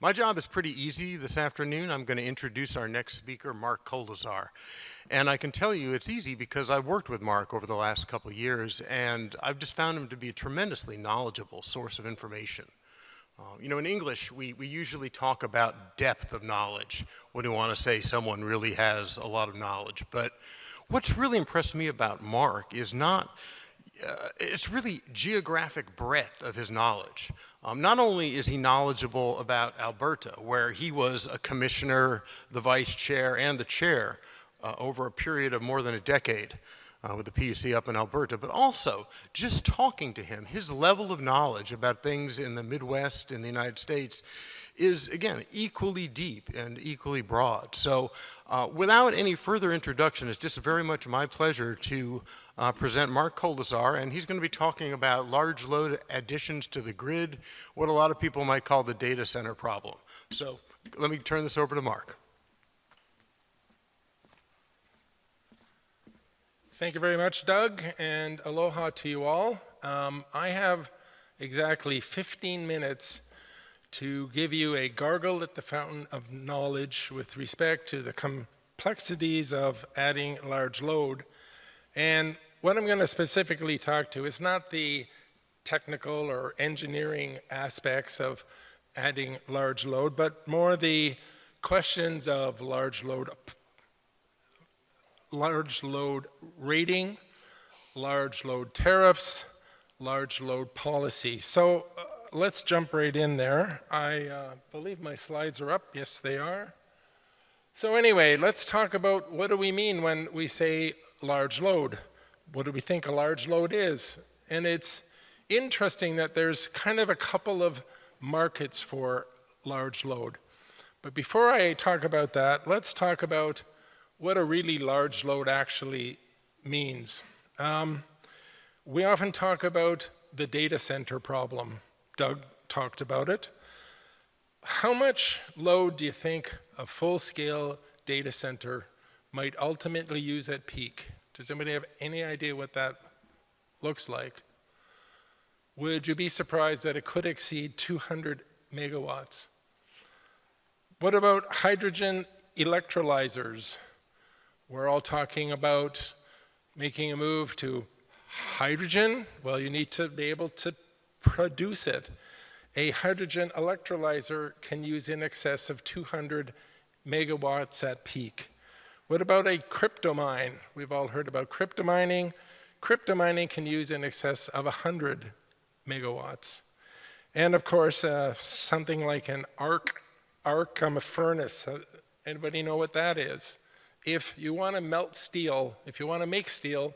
My job is pretty easy this afternoon. I'm going to introduce our next speaker, Mark Kolesar. And I can tell you it's easy because I've worked with Mark over the last couple of years, and I've just found him to be a tremendously knowledgeable source of information. In English, we usually talk about depth of knowledge when we want to say someone really has a lot of knowledge. But what's really impressed me about Mark is it's really geographic breadth of his knowledge. Not only is he knowledgeable about Alberta, where he was a commissioner, the vice chair, and the chair over a period of more than a decade with the PUC up in Alberta, but also just talking to him, his level of knowledge about things in the Midwest in the United States is, again, equally deep and equally broad. So without any further introduction, it's just very much my pleasure to present Mark Kolesar, and he's going to be talking about large load additions to the grid, what a lot of people might call the data center problem. So let me turn this over to Mark. Thank you very much, Doug, and aloha to you all. I have exactly 15 minutes to give you a gargle at the fountain of knowledge with respect to the complexities of adding large load. And what I'm going to specifically talk to is not the technical or engineering aspects of adding large load, but more the questions of large load rating, large load tariffs, large load policy. So let's jump right in there. I believe my slides are up. Yes, they are. So anyway, let's talk about what do we mean when we say large load. What do we think a large load is? And it's interesting that there's kind of a couple of markets for large load. But before I talk about that, let's talk about what a really large load actually means. We often talk about the data center problem. Doug talked about it. How much load do you think a full-scale data center might ultimately use at peak? Does anybody have any idea what that looks like? Would you be surprised that it could exceed 200 megawatts? What about hydrogen electrolyzers? We're all talking about making a move to hydrogen. Well, you need to be able to produce it. A hydrogen electrolyzer can use in excess of 200 megawatts at peak. What about a crypto mine? We've all heard about crypto mining. Crypto mining can use in excess of 100 megawatts. And of course, something like an arc furnace. Anybody know what that is? If you want to melt steel, if you want to make steel,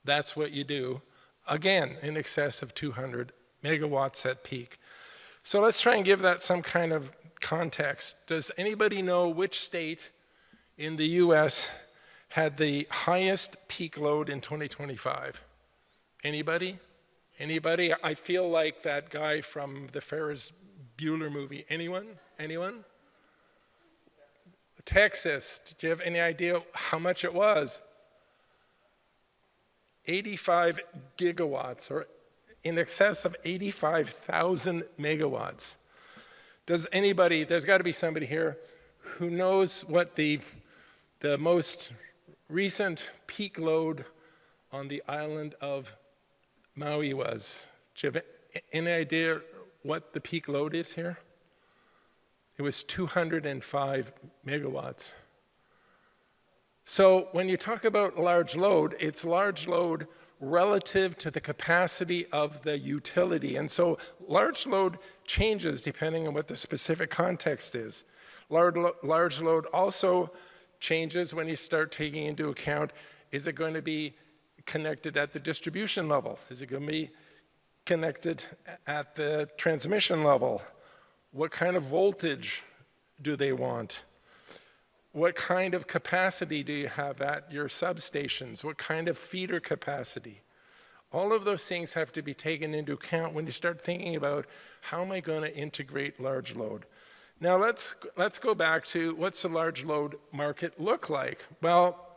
that's what you do. Again, in excess of 200 megawatts at peak. So let's try and give that some kind of context. Does anybody know which state in the U.S. had the highest peak load in 2025? Anybody? Anybody? I feel like that guy from the Ferris Bueller movie. Anyone? Anyone? Texas. Did you have any idea how much it was? 85 gigawatts, or in excess of 85,000 megawatts. Does anybody, there's got to be somebody here who knows what the most recent peak load on the island of Maui was? Do you have any idea what the peak load is here? It was 205 megawatts. So when you talk about large load, it's large load relative to the capacity of the utility. And so large load changes depending on what the specific context is. Large load also changes when you start taking into account, is it going to be connected at the distribution level? Is it going to be connected at the transmission level? What kind of voltage do they want? What kind of capacity do you have at your substations? What kind of feeder capacity? All of those things have to be taken into account when you start thinking about how am I going to integrate large load. Now let's go back to what's the large load market look like? Well,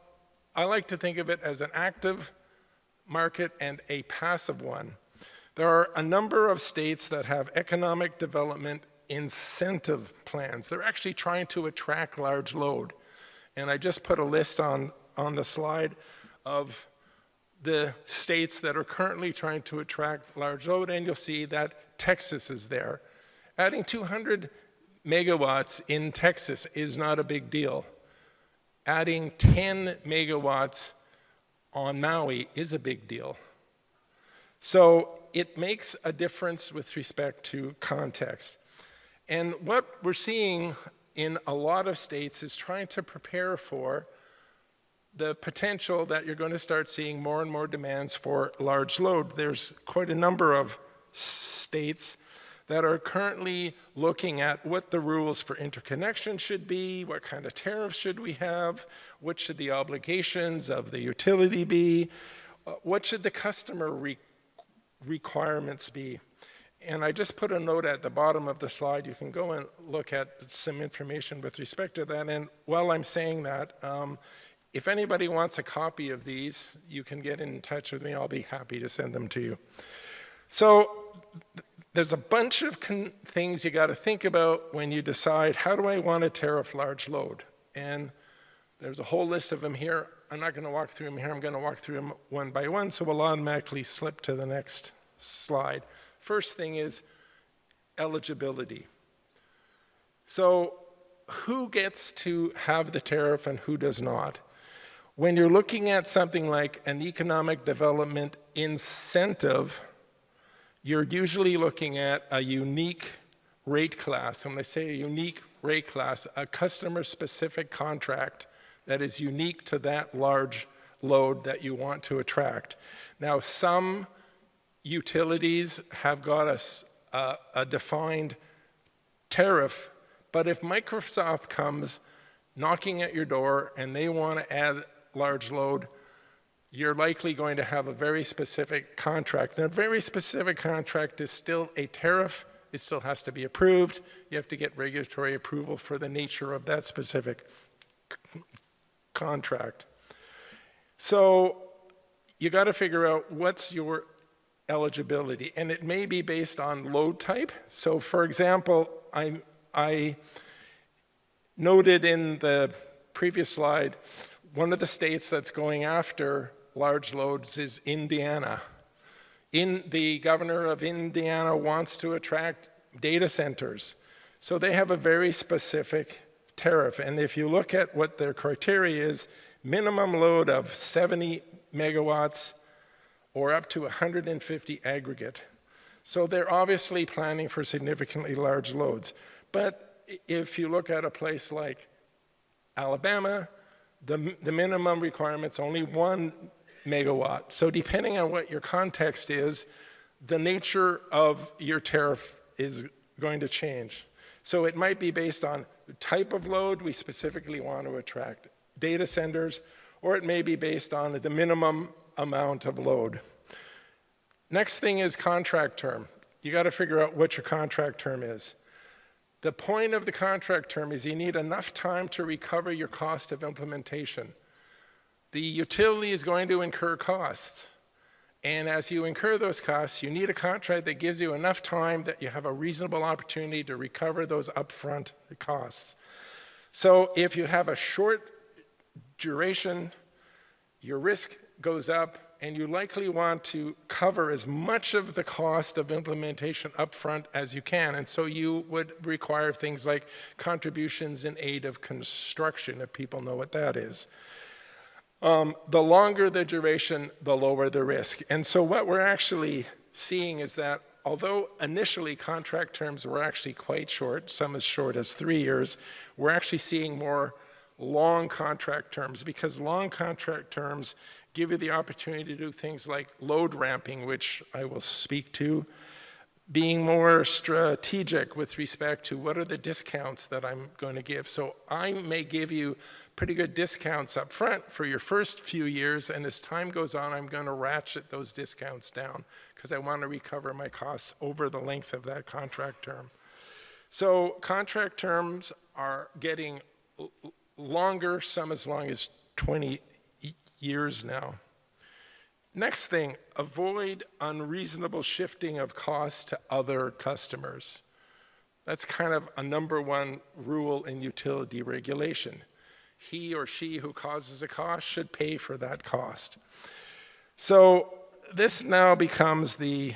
I like to think of it as an active market and a passive one. There are a number of states that have economic development incentive plans. They're actually trying to attract large load. And I just put a list on the slide of the states that are currently trying to attract large load, and you'll see that Texas is there. Adding 200 megawatts in Texas is not a big deal. Adding 10 megawatts on Maui is a big deal. So it makes a difference with respect to context. And what we're seeing in a lot of states is trying to prepare for the potential that you're going to start seeing more and more demands for large load. There's quite a number of states that are currently looking at what the rules for interconnection should be, what kind of tariffs should we have, what should the obligations of the utility be, what should the customer requirements be. And I just put a note at the bottom of the slide. You can go and look at some information with respect to that. And while I'm saying that, if anybody wants a copy of these, you can get in touch with me. I'll be happy to send them to you. So there's a bunch of things you got to think about when you decide, how do I want to tariff large load? And there's a whole list of them here. I'm not going to walk through them here. I'm going to walk through them one by one, so we'll automatically slip to the next slide. First thing is eligibility. So who gets to have the tariff and who does not? When you're looking at something like an economic development incentive, you're usually looking at a unique rate class. And when I say a unique rate class, a customer-specific contract that is unique to that large load that you want to attract. Now, some utilities have got a defined tariff, but if Microsoft comes knocking at your door and they want to add large load, you're likely going to have a very specific contract. And a very specific contract is still a tariff. It still has to be approved. You have to get regulatory approval for the nature of that specific contract. So you got to figure out what's your eligibility, and it may be based on load type. So for example, I noted in the previous slide, one of the states that's going after large loads is Indiana. The governor of Indiana wants to attract data centers. So they have a very specific tariff. And if you look at what their criteria is, minimum load of 70 megawatts or up to 150 aggregate. So they're obviously planning for significantly large loads. But if you look at a place like Alabama, the minimum requirement's only 1 megawatt. So depending on what your context is, the nature of your tariff is going to change. So it might be based on the type of load we specifically want to attract, data centers, or it may be based on the minimum amount of load. Next thing is contract term. You got to figure out what your contract term is. The point of the contract term is you need enough time to recover your cost of implementation. The utility is going to incur costs. And as you incur those costs, you need a contract that gives you enough time that you have a reasonable opportunity to recover those upfront costs. So if you have a short duration, your risk goes up, and you likely want to cover as much of the cost of implementation upfront as you can. And so you would require things like contributions in aid of construction, if people know what that is. The longer the duration, the lower the risk. And so what we're actually seeing is that although initially contract terms were actually quite short, some as short as 3 years, we're actually seeing more long contract terms, because long contract terms give you the opportunity to do things like load ramping, which I will speak to, being more strategic with respect to what are the discounts that I'm going to give. So I may give you pretty good discounts up front for your first few years, and as time goes on, I'm going to ratchet those discounts down because I want to recover my costs over the length of that contract term. So contract terms are getting longer, some as long as 20 years now. Next thing, avoid unreasonable shifting of costs to other customers. That's kind of a number one rule in utility regulation. He or she who causes a cost should pay for that cost. So this now becomes the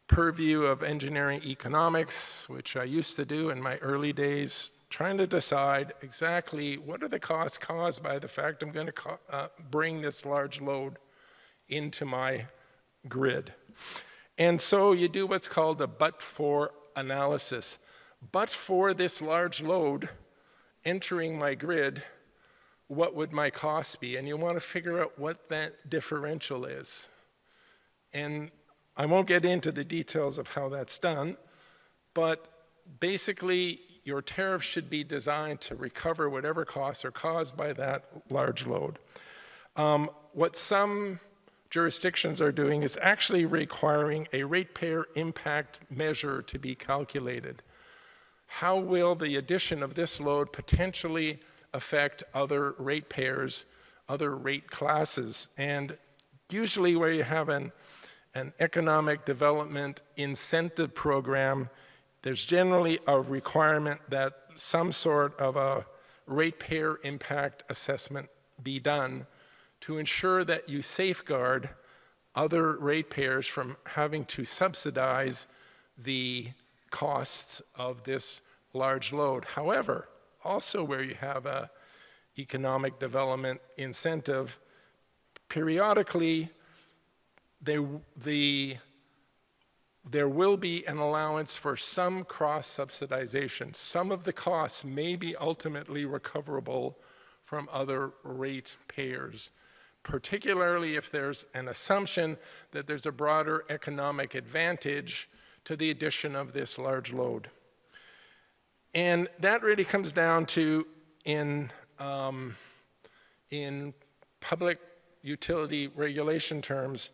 purview of engineering economics, which I used to do in my early days, trying to decide exactly what are the costs caused by the fact I'm going to bring this large load into my grid. And so you do what's called a but-for analysis. But for this large load entering my grid, what would my cost be? And you want to figure out what that differential is. And I won't get into the details of how that's done, but basically your tariff should be designed to recover whatever costs are caused by that large load. What some jurisdictions are doing is actually requiring a ratepayer impact measure to be calculated. How will the addition of this load potentially affect other ratepayers, other rate classes? And usually where you have an economic development incentive program, there's generally a requirement that some sort of a ratepayer impact assessment be done to ensure that you safeguard other ratepayers from having to subsidize the costs of this large load. However, also where you have a economic development incentive, periodically there will be an allowance for some cross-subsidization. Some of the costs may be ultimately recoverable from other ratepayers, particularly if there's an assumption that there's a broader economic advantage to the addition of this large load. And that really comes down to, in public utility regulation terms,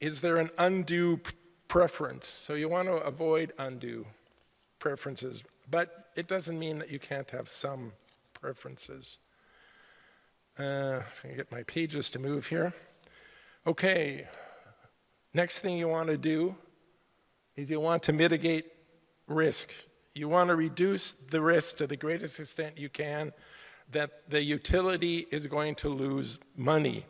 is there an undue preference? So you want to avoid undue preferences, but it doesn't mean that you can't have some preferences. If I can get my pages to move here. Okay, next thing you want to do is you want to mitigate risk. You want to reduce the risk to the greatest extent you can that the utility is going to lose money.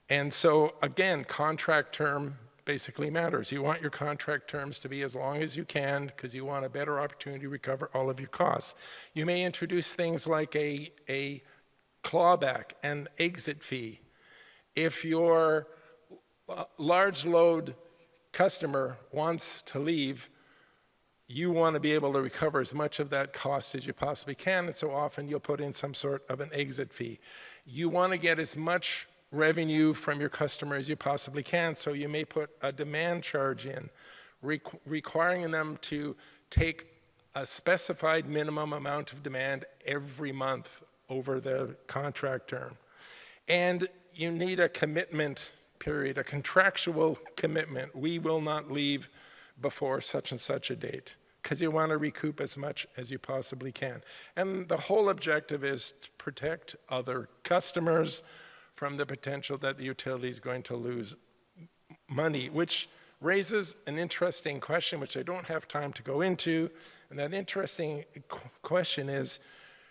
And so again, contract term basically matters. You want your contract terms to be as long as you can because you want a better opportunity to recover all of your costs. You may introduce things like a clawback and exit fee. If your large load customer wants to leave, you want to be able to recover as much of that cost as you possibly can, and so often you'll put in some sort of an exit fee. You want to get as much revenue from your customer as you possibly can, so you may put a demand charge in, requiring them to take a specified minimum amount of demand every month over the contract term. And you need a commitment period, a contractual commitment. We will not leave before such and such a date, because you want to recoup as much as you possibly can. And the whole objective is to protect other customers from the potential that the utility is going to lose money, which raises an interesting question, which I don't have time to go into. And that interesting question is,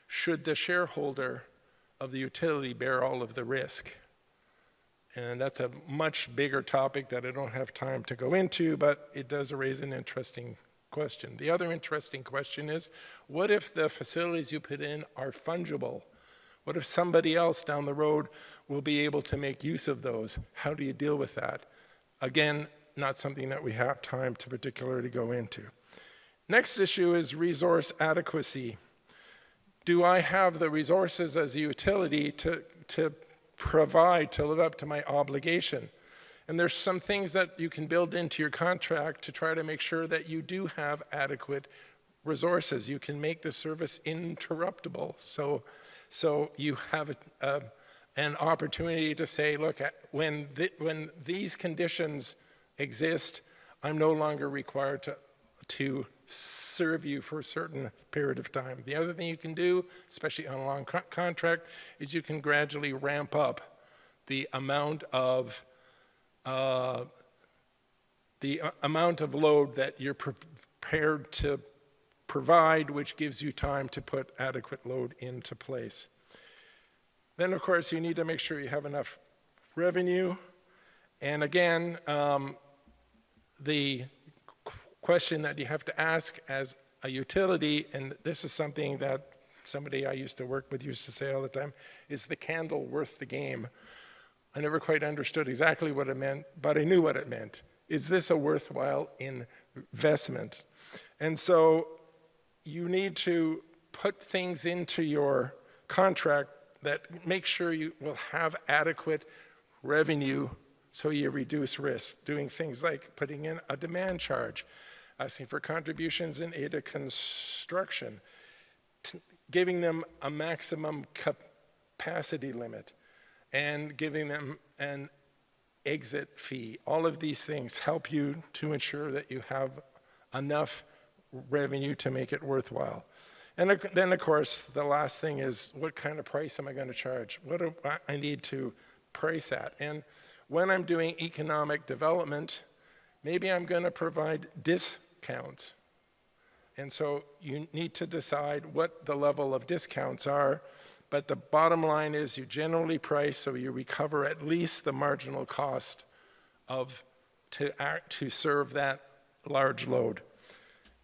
should the shareholder of the utility bear all of the risk? And that's a much bigger topic that I don't have time to go into, but it does raise an interesting question. The other interesting question is, what if the facilities you put in are fungible? What if somebody else down the road will be able to make use of those? How do you deal with that? Again, not something that we have time to particularly go into. Next issue is resource adequacy. Do I have the resources as a utility to provide, to live up to my obligation? And there's some things that you can build into your contract to try to make sure that you do have adequate resources. You can make the service interruptible. So you have an opportunity to say, look, when these conditions exist, I'm no longer required to serve you for a certain period of time. The other thing you can do, especially on a long contract, is you can gradually ramp up the amount of load that you're prepared to provide, which gives you time to put adequate load into place. Then, of course, you need to make sure you have enough revenue. And again, the question that you have to ask as a utility, and this is something that somebody I used to work with used to say all the time, is the candle worth the game? I never quite understood exactly what it meant, but I knew what it meant. Is this a worthwhile investment? And so you need to put things into your contract that make sure you will have adequate revenue so you reduce risk, doing things like putting in a demand charge, asking for contributions in aid of construction, giving them a maximum capacity limit, and giving them an exit fee. All of these things help you to ensure that you have enough revenue to make it worthwhile. And then, of course, the last thing is, what kind of price am I going to charge? What do I need to price at? And when I'm doing economic development, maybe I'm going to provide discounts. And so you need to decide what the level of discounts are. But the bottom line is you generally price so you recover at least the marginal cost to serve that large load.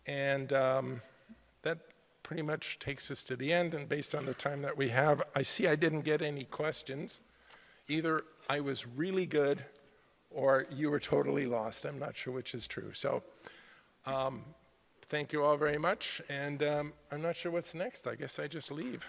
And that pretty much takes us to the end. And based on the time that we have, I see I didn't get any questions. Either I was really good or you were totally lost. I'm not sure which is true. So thank you all very much. And I'm not sure what's next. I guess I just leave.